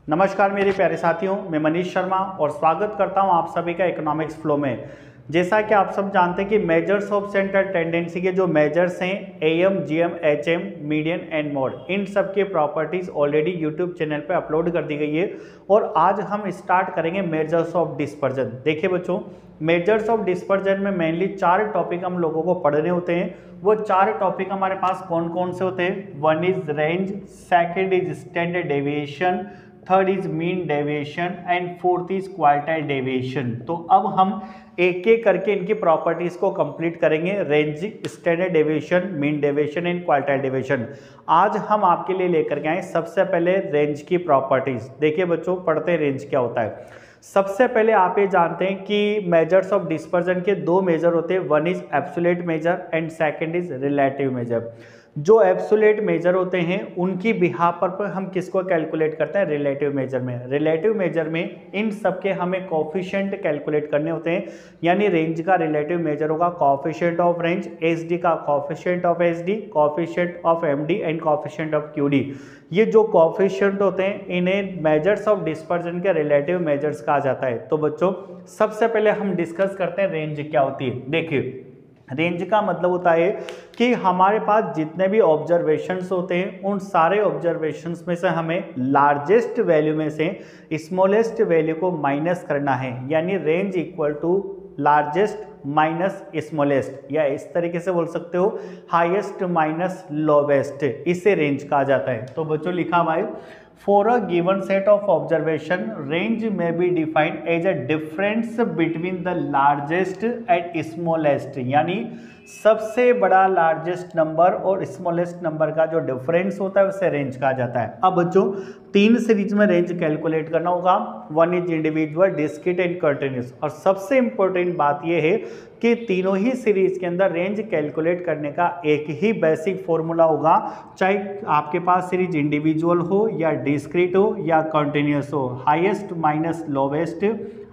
नमस्कार मेरे प्यारे साथियों, मैं मनीष शर्मा और स्वागत करता हूं आप सभी का इकोनॉमिक्स फ्लो में। जैसा कि आप सब जानते हैं कि मेजर्स ऑफ सेंट्रल टेंडेंसी के जो मेजर्स हैं AM, GM, HM, median and mode, इन सब के प्रॉपर्टीज ऑलरेडी यूट्यूब चैनल पे अपलोड कर दी गई है। और आज हम स्टार्ट करेंगे मेजर्स ऑफ डिस्पर्जन। देखिए बच्चों, मेजर्स ऑफ डिस्पर्जन में मेनली 4 टॉपिक हम लोगों को पढ़ने होते हैं। वो 4 टॉपिक हमारे पास कौन कौन से होते हैं? One is range, second is standard deviation, third is mean deviation and fourth is quartile deviation. तो अब हम एक एक करके इनकी प्रॉपर्टीज को कंप्लीट करेंगे। Range, standard deviation, mean deviation and quartile deviation. आज हम आपके लिए लेकर के आए सबसे पहले रेंज की प्रॉपर्टीज। देखिए बच्चों, पढ़ते रेंज क्या होता है। सबसे पहले आप ये जानते हैं कि मेजर्स ऑफ डिस्पर्जन के 2 मेजर होते हैं। One is absolute major and second is relative major. जो एब्सोल्यूट मेजर होते हैं उनकी बिहाफ पर हम किसको कैलकुलेट करते हैं? रिलेटिव मेजर में। रिलेटिव मेजर में इन सबके हमें कोफिशिएंट कैलकुलेट करने होते हैं। यानी रेंज का रिलेटिव मेजर होगा कोफिशिएंट ऑफ रेंज, एसडी का coefficient of SD, coefficient of MD and coefficient of QD. ये जो कोफिशिएंट होते हैं इन्हें मेजर्स ऑफ डिस्पर्जन के रिलेटिव मेजर्स कहा जाता है। तो बच्चों, सबसे पहले हम डिस्कस करते हैं रेंज क्या होती है। देखिए, रेंज का मतलब होता है कि हमारे पास जितने भी ऑब्जर्वेशंस होते हैं उन सारे ऑब्जर्वेशंस में से हमें लार्जेस्ट वैल्यू में से स्मॉलेस्ट वैल्यू को माइनस करना है। यानी range equal to largest minus smallest, या इस तरीके से बोल सकते हो हाईएस्ट माइनस लोवेस्ट, इसे रेंज कहा जाता है। तो बच्चों लिखा हुआ है, For a given set of observation, range may be defined as a difference between the largest and smallest, यानी सबसे बड़ा लार्जेस्ट नंबर और स्मॉलेस्ट नंबर का जो डिफरेंस होता है उसे रेंज कहा जाता है। अब बच्चों, 3 सीरीज में रेंज कैलकुलेट करना होगा। One is individual, discrete and continuous. और सबसे इंपॉर्टेंट बात यह है कि तीनों ही सीरीज के अंदर रेंज कैलकुलेट करने का एक ही बेसिक फॉर्मूला होगा, चाहे आपके पास सीरीज इंडिविजुअल हो या डिस्क्रीट हो या कंटिन्यूस हो। Highest minus lowest,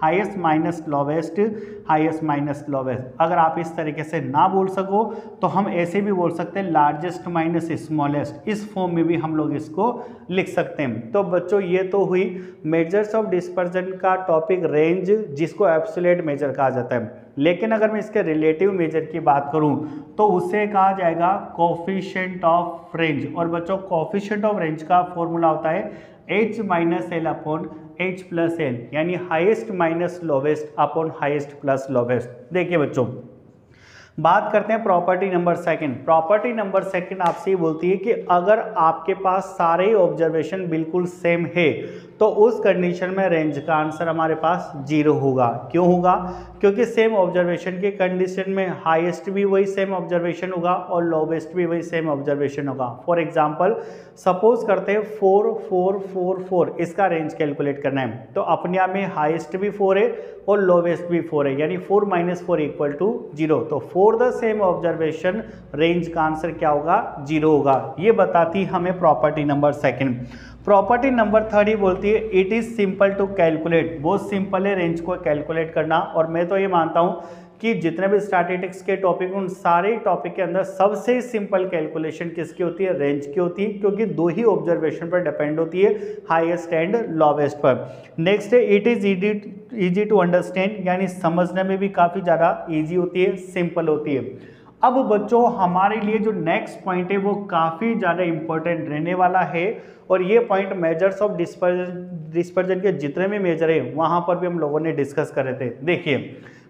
highest minus lowest, highest minus lowest. अगर आप इस तरीके से ना बोल सको तो हम ऐसे भी बोल सकते हैं लार्जेस्ट माइनस स्मॉलेस्ट। इस फॉर्म में भी हम लोग इसको लिख सकते हैं। तो बच्चों, ये तो हुई मेजर्स ऑफ डिस्पर्जन का टॉपिक रेंज, जिसको एब्सोल्यूट मेजर कहा जाता है। लेकिन अगर मैं इसके रिलेटिव मेजर की बात करूं तो उसे कहा जाएगा कोफिशिएंट ऑफ रेंज। और बच्चों, कोफिशिएंट ऑफ रेंज का फॉर्मूला होता है h minus L upon h plus L, यानी highest minus lowest upon highest plus lowest. देखिए बच्चों, बात करते हैं property number second. Property number second आपसे बोलती है कि अगर आपके पास सारे ऑब्जर्वेशन बिल्कुल सेम है तो उस कंडीशन में रेंज का आंसर हमारे पास 0 होगा। क्यों होगा? क्योंकि सेम ऑब्जर्वेशन के कंडीशन में हाईएस्ट भी वही सेम ऑब्जर्वेशन होगा और लोवेस्ट भी वही सेम ऑब्जर्वेशन होगा। फॉर एग्जांपल, सपोज करते हैं 4 4 4 4, इसका रेंज कैलकुलेट करना है। तो अपने आप में हाईएस्ट भी 4 है और लोवेस्ट भी 4 है, यानी 4 माइनस 4 इक्वल टू 0। तो for the same observation range का आंसर क्या होगा? 0 होगा। ये बताती हमें property number second. Property number third ही बोलती है it is simple to calculate. बहुत सिंपल है रेंज को कैलकुलेट करना। और मैं तो ये मानता हूं कि जितने भी स्टैटिस्टिक्स के टॉपिक, उन सारे टॉपिक के अंदर सबसे सिंपल कैलकुलेशन किसकी होती है? रेंज की होती है, क्योंकि 2 ही ऑब्जर्वेशन पर डिपेंड होती है, हाईएस्ट एंड लोवेस्ट पर। नेक्स्ट है it is easy to understand, यानी समझने में भी काफ़ी ज़्यादा ईजी होती है, सिंपल होती है। अब बच्चों, हमारे लिए जो नेक्स्ट पॉइंट है वो काफ़ी ज़्यादा इंपॉर्टेंट रहने वाला है। और ये पॉइंट मेजर्स ऑफ डिस्पर्जन के जितने भी मेजर है वहाँ पर भी हम लोगों ने डिस्कस करे थे। देखिए,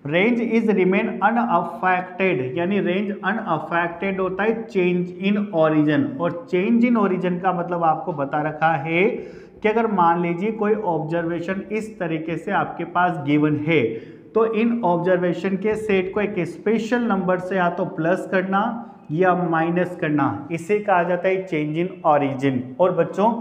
रेंज इज रिमेन अनअफेक्टेड, यानी रेंज अनअफेक्टेड होता है चेंज इन ओरिजिन। और चेंज इन ओरिजिन का मतलब आपको बता रखा है कि अगर मान लीजिए कोई ऑब्जर्वेशन इस तरीके से आपके पास गिवन है तो इन ऑब्जर्वेशन के सेट को एक स्पेशल नंबर से या तो प्लस करना या माइनस करना, इसे कहा जाता है चेंज इन ओरिजिन। और बच्चों,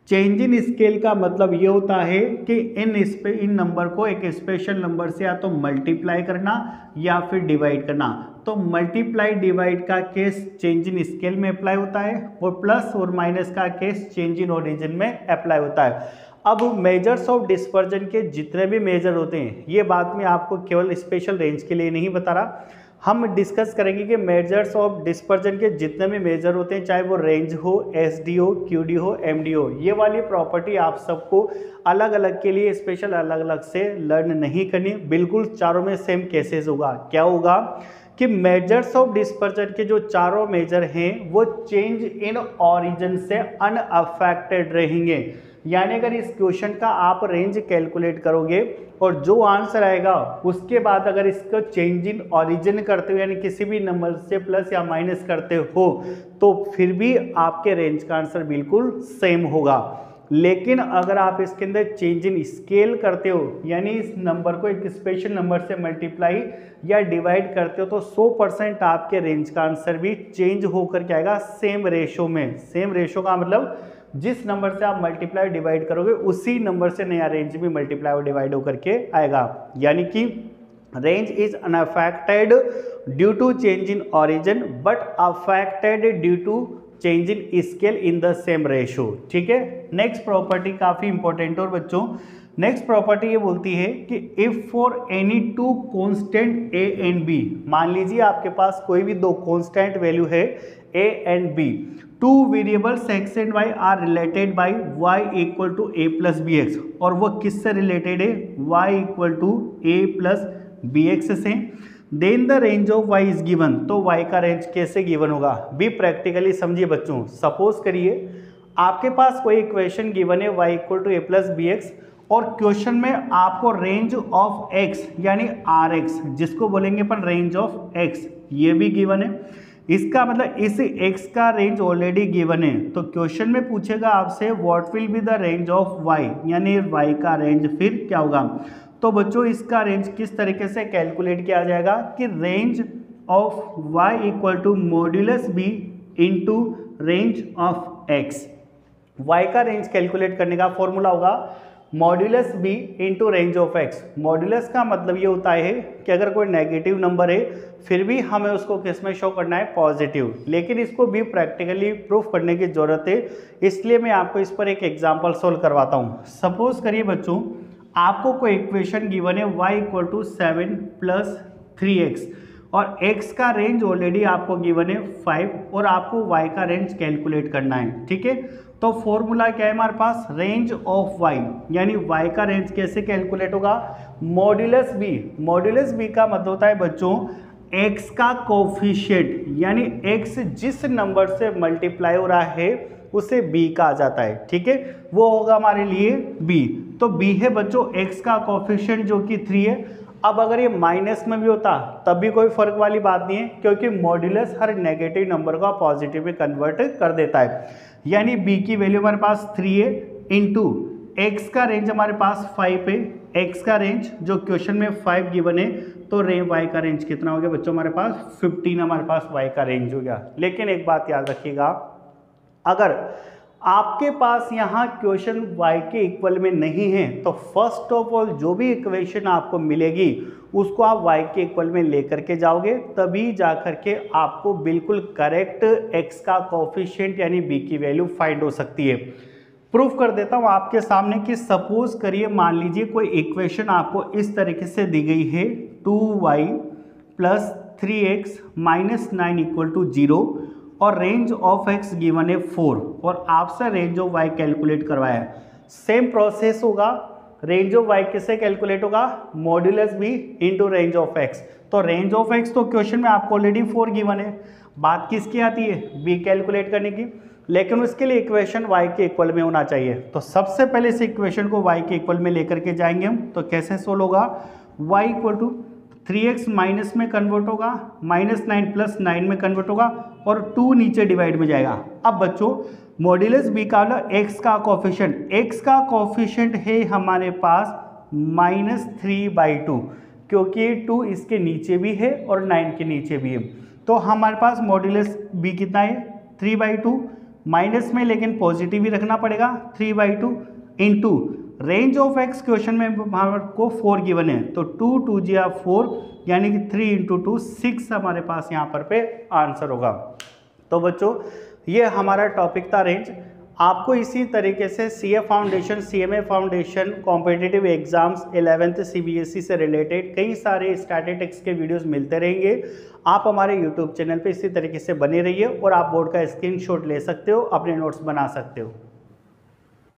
चेंज इन स्केल का मतलब ये होता है कि इन नंबर को एक स्पेशल नंबर से या तो मल्टीप्लाई करना या फिर डिवाइड करना। तो मल्टीप्लाई डिवाइड का केस चेंज इन स्केल में अप्लाई होता है और प्लस और माइनस का केस चेंज इन ओरिजिन में अप्लाई होता है। अब मेजर्स ऑफ डिस्पर्जन के जितने भी मेजर होते हैं, ये बात मैं आपको केवल स्पेशल रेंज के लिए नहीं बता रहा, हम डिस्कस करेंगे कि मेजर्स ऑफ डिस्पर्जन के जितने भी मेजर होते हैं, चाहे वो रेंज हो, एसडी हो, क्यूडी हो, एमडी हो, ये वाली प्रॉपर्टी आप सबको अलग अलग के लिए स्पेशल अलग अलग से लर्न नहीं करनी, बिल्कुल चारों में सेम केसेस होगा। क्या होगा कि मेजर्स ऑफ डिस्पर्जन के जो चारों मेजर हैं वो चेंज इन ऑरिजिन से अनअफेक्टेड रहेंगे। यानी अगर इस क्वेश्चन का आप रेंज कैलकुलेट करोगे और जो आंसर आएगा उसके बाद अगर इसको चेंज इन ऑरिजिन करते हो, यानी किसी भी नंबर से प्लस या माइनस करते हो, तो फिर भी आपके रेंज का आंसर बिल्कुल सेम होगा। लेकिन अगर आप इसके अंदर चेंज इन स्केल करते हो, यानी इस नंबर को एक स्पेशल नंबर से मल्टीप्लाई या डिवाइड करते हो, तो 100% आपके रेंज का आंसर भी चेंज होकर के आएगा सेम रेशो में। सेम रेशो का मतलब जिस नंबर से आप मल्टीप्लाई डिवाइड करोगे उसी नंबर से नया रेंज भी मल्टीप्लाई और डिवाइड होकर के आएगा। यानी कि range is unaffected due to change in origin but affected due to change in scale in the same ratio. ठीक है, नेक्स्ट प्रॉपर्टी काफी इंपॉर्टेंट और बच्चों, नेक्स्ट प्रॉपर्टी ये बोलती है कि if for any two constant A and B, मान लीजिए आपके पास कोई भी दो कांस्टेंट वैल्यू है A and B, two variables X and Y are related by Y equal to A plus B X, और वो किससे रिलेटेड है, Y equal to A plus B X से, then the range of y is given. तो y का range कैसे given होगा, भी प्रैक्टिकली समझिए बच्चों। सपोज करिए आपके पास कोई इक्वेशन गिवन है y equal to A plus B X, और क्वेश्चन में आपको रेंज ऑफ x यानी आर एक्स, जिसको बोलेंगे अपन रेंज ऑफ x, ये भी गिवन है। इसका मतलब इस x का रेंज ऑलरेडी गिवन है, तो क्वेश्चन में पूछेगा आपसे what will be the range of y, यानी y का रेंज फिर क्या होगा। तो बच्चों इसका रेंज किस तरीके से कैलकुलेट किया जाएगा कि range of y equal to modulus b into range of x। y का रेंज कैलकुलेट करने का फॉर्मूला होगा modulus b into range of x। Modulus का मतलब ये होता है कि अगर कोई नेगेटिव नंबर है फिर भी हमें उसको किस में शो करना है, पॉजिटिव, लेकिन इसको भी प्रैक्टिकली प्रूफ करने की जरूरत है, इसलिए मैं आपको इस पर एक एग्जाम्पल सोल्व करवाता हूँ। सपोज करिए बच्चों आपको कोई इक्वेशन गिवन है y equal to 7 plus 3x, और x का रेंज ऑलरेडी आपको गिवन है 5, और आपको y का रेंज कैलकुलेट करना है। ठीक है, तो फॉर्मूला क्या है हमारे पास, रेंज ऑफ y, यानी y का रेंज कैसे कैलकुलेट होगा, मॉड्यूलस b। मॉड्यूलस b का मतलब होता है बच्चों x का कोफिशिएंट, यानी x जिस नंबर से मल्टीप्लाई हो रहा है उसे b का आ जाता है। ठीक है, वो होगा हमारे लिए b। तो b है बच्चों x का कोफिशिएंट जो कि 3 है। अब अगर ये माइनस में भी होता तब भी कोई फर्क वाली बात नहीं है, क्योंकि मॉड्यूलस हर नेगेटिव नंबर को पॉजिटिव में कन्वर्ट कर देता है। यानी b की वैल्यू हमारे पास 3 है इंटू x का रेंज हमारे पास 5 है, x का रेंज जो क्वेश्चन में 5 गिवन है, तो y का रेंज कितना हो गया बच्चों, हमारे पास 15 हमारे पास y का रेंज हो गया। लेकिन एक बात याद रखिएगा, अगर आपके पास यहाँ क्वेश्चन y के इक्वल में नहीं है तो फर्स्ट ऑफ ऑल जो भी इक्वेशन आपको मिलेगी उसको आप y के इक्वल में लेकर के जाओगे, तभी जाकर के आपको बिल्कुल करेक्ट x का कोफिशिएंट यानी b की वैल्यू फाइंड हो सकती है। प्रूफ कर देता हूँ आपके सामने कि सपोज करिए मान लीजिए कोई इक्वेशन आपको इस तरीके से दी गई है 2y plus 3x minus 9 equal to 0, और रेंज ऑफ x गिवन है 4, और आपसे रेंज ऑफ y कैलकुलेट करवाया है। सेम प्रोसेस होगा, रेंज ऑफ y किससे कैलकुलेट होगा, modulus b into range of x। तो रेंज ऑफ x तो क्वेश्चन में आपको ऑलरेडी 4 गिवन है, बात किसकी आती है, b कैलकुलेट करने की, लेकिन उसके लिए इक्वेशन y के इक्वल में होना चाहिए। तो सबसे पहले इस इक्वेशन को y के इक्वल में लेकर के जाएंगे हम, तो कैसे सोल्व होगा, y equal to 3x minus में कन्वर्ट होगा, माइनस 9 प्लस 9 में कन्वर्ट होगा, और 2 नीचे डिवाइड में जाएगा। अब बच्चों मॉड्यूलस b का मतलब x का कोफिशिएंट, x का कोफिशिएंट है हमारे पास -3/2, क्योंकि 2 इसके नीचे भी है और 9 के नीचे भी है, तो हमारे पास मॉड्यूलस b कितना है 3/2, माइनस में लेकिन पॉजिटिव ही रखना पड़ेगा 3/2 into range of x question में हमारे को 4 गिवन है, तो 2 2 जा 4, यानी कि 3 इंटू 2 6 हमारे पास यहाँ पर पे आंसर होगा। तो बच्चों ये हमारा टॉपिक था रेंज। आपको इसी तरीके से CA foundation, CMA foundation, competitive exams, 11th CBSE से रिलेटेड कई सारे स्टैटिस्टिक्स के वीडियोस मिलते रहेंगे। आप हमारे यूट्यूब चैनल पे इसी तरीके से बने रहिए और आप बोर्ड का स्क्रीनशॉट ले सकते हो, अपने नोट्स बना सकते हो।